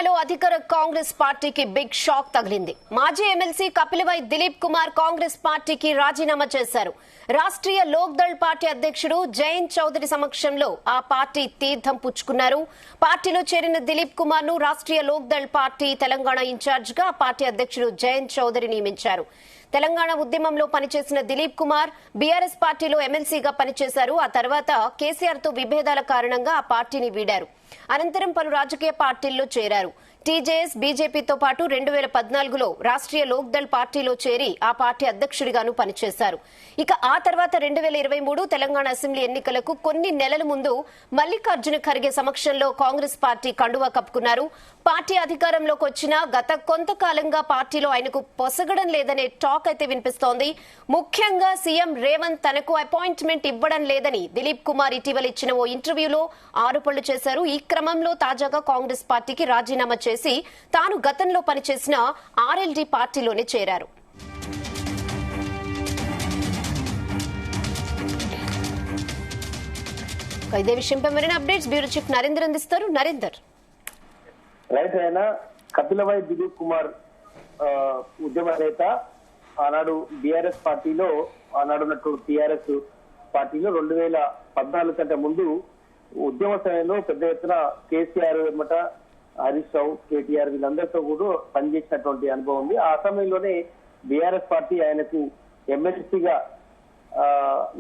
తెలంగాణలో అధికార కాంగ్రెస్ పార్టీకి బిగ్ షాక్ తగిలింది. మాజీ ఎమ్మెల్సీ కపిలవై దిలీప్ కుమార్ కాంగ్రెస్ పార్టీకి రాజీనామా చేశారు. రాష్ట్రీయ లోక్ దళ్ పార్టీ అధ్యక్షుడు జయంత్ చౌదరి సమక్షంలో ఆ పార్టీ తీర్థం పుచ్చుకున్నారు. పార్టీలో చేరిన దిలీప్ కుమార్ ను రాష్ట్రీయ లోక్ దళ్ పార్టీ తెలంగాణ ఇన్ఛార్జ్ గా పార్టీ అధ్యక్షుడు జయంత్ చౌదరి నియమించారు. తెలంగాణ ఉద్యమంలో పనిచేసిన దిలీప్ కుమార్ బీఆర్ఎస్ పార్టీలో ఎమ్మెల్సీగా పనిచేశారు. ఆ తర్వాత కేసీఆర్ తో విభేదాల కారణంగా ఆ పార్టీని వీడారు. అనంతరం పలు రాజకీయ పార్టీల్లో చేరారు. టీజేఎస్, బీజేపీతో పాటు 2014లో రాష్ట్రీయ లోక్ దళ్ పార్టీలో చేరి ఆ పార్టీ అధ్యక్షుడిగాను పనిచేశారు. ఇక ఆ తర్వాత 2023 తెలంగాణ అసెంబ్లీ ఎన్నికలకు కొన్ని నెలల ముందు మల్లికార్జున ఖర్గే సమక్షంలో కాంగ్రెస్ పార్టీ కండువా కప్పుకున్నారు. పార్టీ అధికారంలోకి వచ్చినా గత కొంతకాలంగా పార్టీలో ఆయనకు పొసగడం లేదనే టాక్ అయితే వినిపిస్తోంది. ముఖ్యంగా సీఎం రేవంత్ తనకు అపాయింట్మెంట్ ఇవ్వడం లేదని దిలీప్ కుమార్ ఇటీవల ఇచ్చిన ఓ ఇంటర్వ్యూలో ఆరోపణలు చేశారు. ఈ క్రమంలో తాజాగా కాంగ్రెస్ పార్టీకి రాజీనామా చేసి తాను గతంలో పనిచేసిన ఆర్ఎల్డీ పార్టీలోనే చేరారు. ఇదే విషయంపై మరిన్ని అప్డేట్స్ బ్యూరో చీఫ్ నరేందర్ అందిస్తారు. నరేందర్, రైట్ అయిన కపిలవై దిలీప్ కుమార్ ఉద్యమ నేత ఆనాడు బీఆర్ఎస్ పార్టీలో ఆనాడున్నట్టు టీఆర్ఎస్ పార్టీలో 2014 కంటే ముందు ఉద్యమ సమయంలో పెద్ద ఎత్తున కేసీఆర్ వెంబట హరీష్ రావు, కేటీఆర్ వీళ్ళందరితో కూడా పనిచేసినటువంటి అనుభవం ఉంది. ఆ సమయంలోనే బీఆర్ఎస్ పార్టీ ఆయనకు ఎమ్మెల్సీగా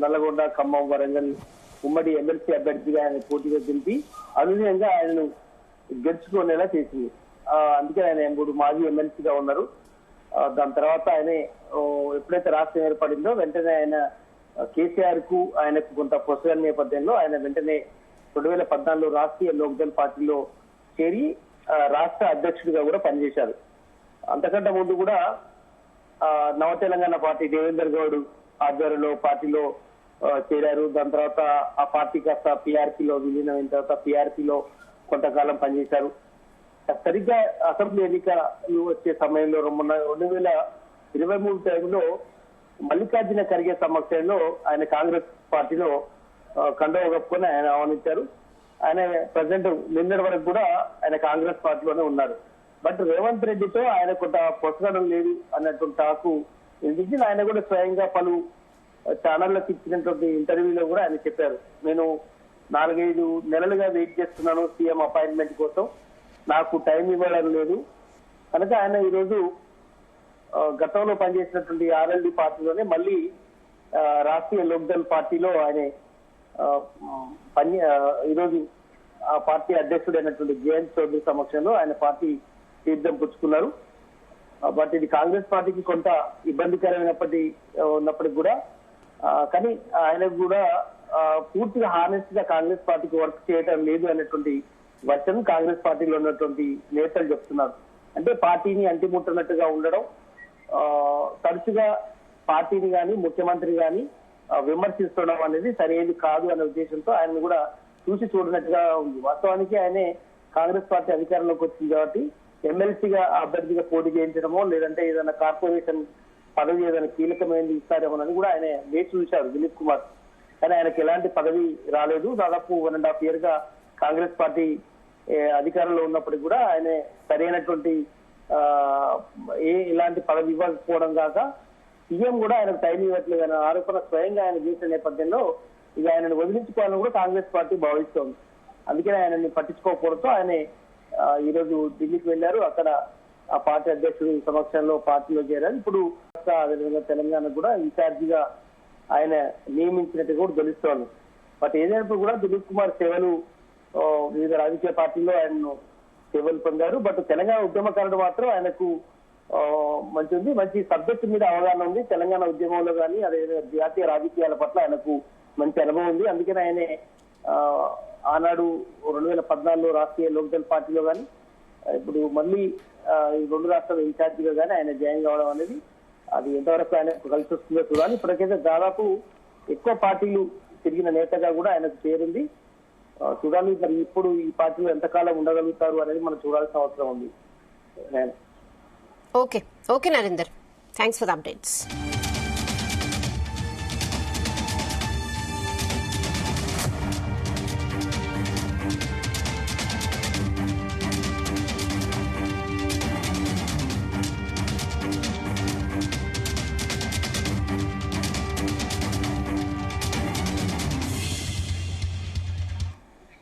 నల్లగొండ, ఖమ్మం, వరంగల్ ఉమ్మడి ఎమ్మెల్సీ అభ్యర్థిగా ఆయన పోటీగా దింపి అనుగుణంగా ఆయనను గెలుచుకునేలా చేసింది. అందుకే ఆయన 3 మాజీ ఎమ్మెల్సీగా ఉన్నారు. దాని తర్వాత ఆయన ఎప్పుడైతే రాష్ట్రం ఏర్పడిందో వెంటనే ఆయన కేసీఆర్ కు ఆయనకు కొంత పొసగల నేపథ్యంలో ఆయన వెంటనే 2014లో రాష్ట్రీయ లోక్ దళ్ పార్టీలో చేరి రాష్ట్ర అధ్యక్షుడిగా కూడా పనిచేశారు. అంతకంటే ముందు కూడా నవ తెలంగాణ పార్టీ దేవేందర్ గౌడ్ ఆధ్వర్యంలో పార్టీలో చేరారు. దాని తర్వాత ఆ పార్టీ కాస్త పీఆర్పీలో విలీనమైన తర్వాత పీఆర్పీలో కొంతకాలం పనిచేశారు. సరిగ్గా అసెంబ్లీ ఎన్నికలు వచ్చే సమయంలో 2023 టైంలో మల్లికార్జున ఖర్గే సమక్షంలో ఆయన కాంగ్రెస్ పార్టీలో కండువా కప్పుకొని ఆయన ఆహ్వానించారు. ఆయన ప్రజెంట్ నిన్నటి వరకు కూడా ఆయన కాంగ్రెస్ పార్టీలోనే ఉన్నారు. బట్ రేవంత్ రెడ్డితో ఆయన కొంత పొసగడం లేదు అన్నటువంటి టాకు వినిపించింది. ఆయన కూడా స్వయంగా పలు ఛానళ్లకు ఇచ్చినటువంటి ఇంటర్వ్యూలో కూడా ఆయన చెప్పారు, నేను 4-5 నెలలుగా వెయిట్ చేస్తున్నాను సీఎం అపాయింట్మెంట్ కోసం, నాకు టైం ఇవ్వడం లేదు. కనుక ఆయన ఈరోజు గతంలో పనిచేసినటువంటి ఆర్ఎల్డీ పార్టీలోనే మళ్ళీ రాష్ట్రీయ లోక్ దళ్ పార్టీలో ఆయన ఈరోజు ఆ పార్టీ అధ్యక్షుడైనటువంటి జయంత్ చౌదరి సమక్షంలో ఆయన పార్టీ తీర్థం పుచ్చుకున్నారు. బట్ ఇది కాంగ్రెస్ పార్టీకి కొంత ఉన్నప్పటికీ కూడా కానీ ఆయనకు కూడా పూర్తిగా హానెస్ట్ గా కాంగ్రెస్ పార్టీకి వర్క్ చేయడం లేదు అనేటువంటి వర్షన్ కాంగ్రెస్ పార్టీలో ఉన్నటువంటి నేతలు చెప్తున్నారు. అంటే పార్టీని అంటిముట్టనట్టుగా ఉండడం, తరచుగా పార్టీని గాని ముఖ్యమంత్రి గాని విమర్శిస్తుండడం అనేది సరైనది కాదు అనే ఉద్దేశంతో ఆయన కూడా చూసి చూడనట్టుగా ఉంది. వాస్తవానికి ఆయనే కాంగ్రెస్ పార్టీ అధికారంలోకి వచ్చింది కాబట్టి ఎమ్మెల్సీగా అభ్యర్థిగా పోటీ చేయించడమో లేదంటే ఏదైనా కార్పొరేషన్ పదవి ఏదైనా కీలకమైనది ఇస్తారేమో అని కూడా ఆయన వేచి చూశారు దిలీప్ కుమార్. కానీ ఆయనకు ఎలాంటి పదవి రాలేదు. దాదాపు 1.5 year గా కాంగ్రెస్ పార్టీ అధికారంలో ఉన్నప్పటికీ కూడా ఆయన సరైనటువంటి ఇలాంటి పదవి ఇవ్వకపోవడం కాక సీఎం కూడా ఆయనకు టైం ఇవ్వట్లేదు అనే ఆరోపణ స్వయంగా ఆయన చేసిన నేపథ్యంలో ఇక ఆయనను వదిలించుకోవాలని కూడా కాంగ్రెస్ పార్టీ భావిస్తోంది. అందుకని ఆయనని పట్టించుకోకపోవడంతో ఆయన ఈరోజు ఢిల్లీకి వెళ్లారు. అక్కడ ఆ పార్టీ అధ్యక్షుడి సమక్షంలో పార్టీలో చేరారు. ఇప్పుడు అదేవిధంగా తెలంగాణ కూడా ఇన్ఛార్జిగా ఆయన నియమించినట్టు కూడా తెలుస్తోంది. బట్ ఏదైనప్పుడు కూడా దిలీప్ కుమార్ సేవలు వివిధ రాజకీయ పార్టీల్లో ఆయన సేవలు పొందారు. బట్ తెలంగాణ ఉద్యమకారుడు మాత్రం ఆయనకు మంచి సబ్జెక్టు మీద అవగాహన ఉంది. తెలంగాణ ఉద్యమంలో కానీ అదేవిధంగా జాతీయ రాజకీయాల పట్ల ఆయనకు మంచి అనుభవం ఉంది. అందుకని ఆయనే ఆనాడు 2014లో రాష్ట్రీయ లోక్ దళ్ పార్టీలో కానీ ఇప్పుడు మళ్ళీ ఈ 2 రాష్ట్రాల ఇన్ఛార్జిగా కానీ ఆయన జాయిన్ కావడం అనేది అది ఎంతవరకు ఆయన కలిసి వస్తుందో చూడాలి. ఇప్పటికైతే దాదాపు ఎక్కువ పార్టీలు తిరిగిన నేతగా కూడా ఆయనకు చేరింది. చూడాలి మరి ఇప్పుడు ఈ పార్టీలో ఎంతకాలం ఉండగలుగుతారు అనేది మనం చూడాల్సిన అవసరం ఉంది. Okay Narender, thanks for the updates.